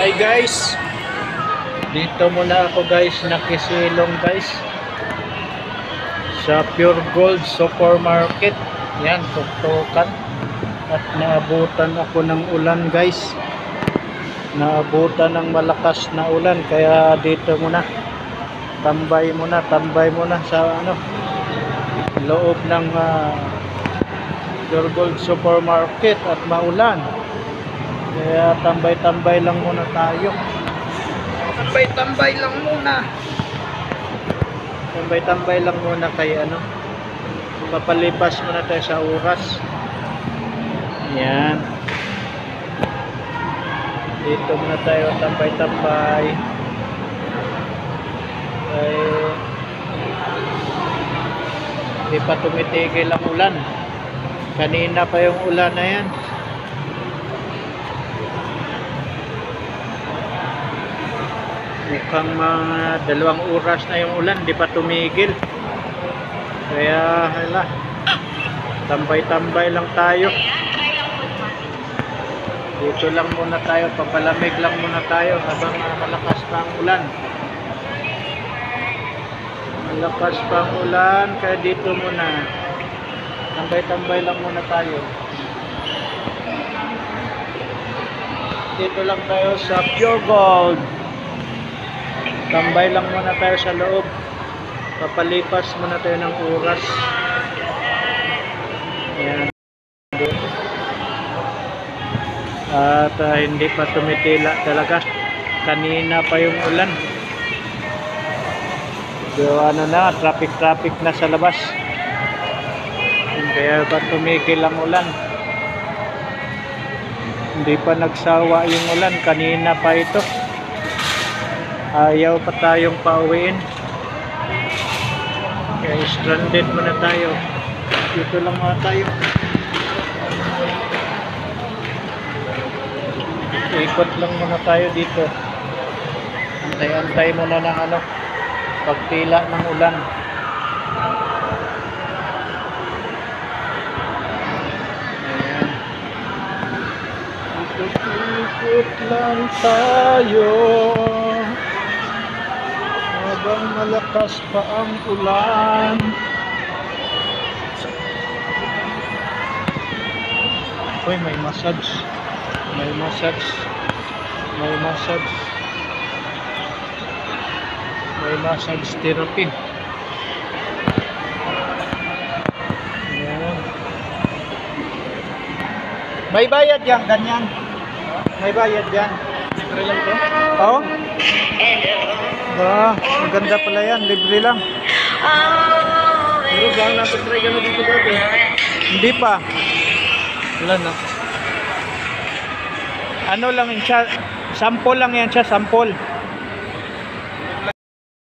Hi guys, dito muna ako guys, nakisilong guys sa Pure Gold Supermarket. Yan, tuktukan. At naabutan ako ng ulan guys, naabutan ng malakas na ulan, kaya dito muna tambay muna sa loob ng Pure Gold Supermarket at maulan. Kaya tambay-tambay lang muna tayo. Tambay-tambay lang muna kay papalipas muna tayo sa oras. Yan. Dito muna tayo tambay-tambay. Hindi pa tumitigil ang ulan. Kanina pa yung ulan na yan. Mukhang mga 2 oras na yung ulan, di pa tumigil. Kaya hala, tambay-tambay lang tayo. Dito lang muna tayo, papalamig lang muna tayo habang malakas pa ang ulan. Malakas pa ang ulan, kaya dito muna tambay-tambay lang muna tayo. Dito lang tayo sa Pure Gold. Tambay lang muna tayo sa loob. Papalipas muna tayo ng oras. Ayan. At hindi pa tumitila talaga. Kanina pa yung ulan. So traffic na sa labas. Kaya pa tumigil ang ulan. Hindi pa nagsawa yung ulan. Kanina pa ito. Ayaw pa tayong pauwiin. Kaya stranded muna tayo. Dito lang muna tayo. Ikot lang muna tayo dito. Antay-antay muna ng pagtila ng ulan. Ayan. Ikot lang tayo habang malakas pa ang ulan. Uy, may massage therapy. Ayan. May bayad yan, ganyan. May bayad yan. Libre lang to? Oo. Maganda pala yan, libre lang. Pero baka napatry ka na dito dati? Hindi pa. Wala na. Ano lang yan siya, sample lang yan siya, sample.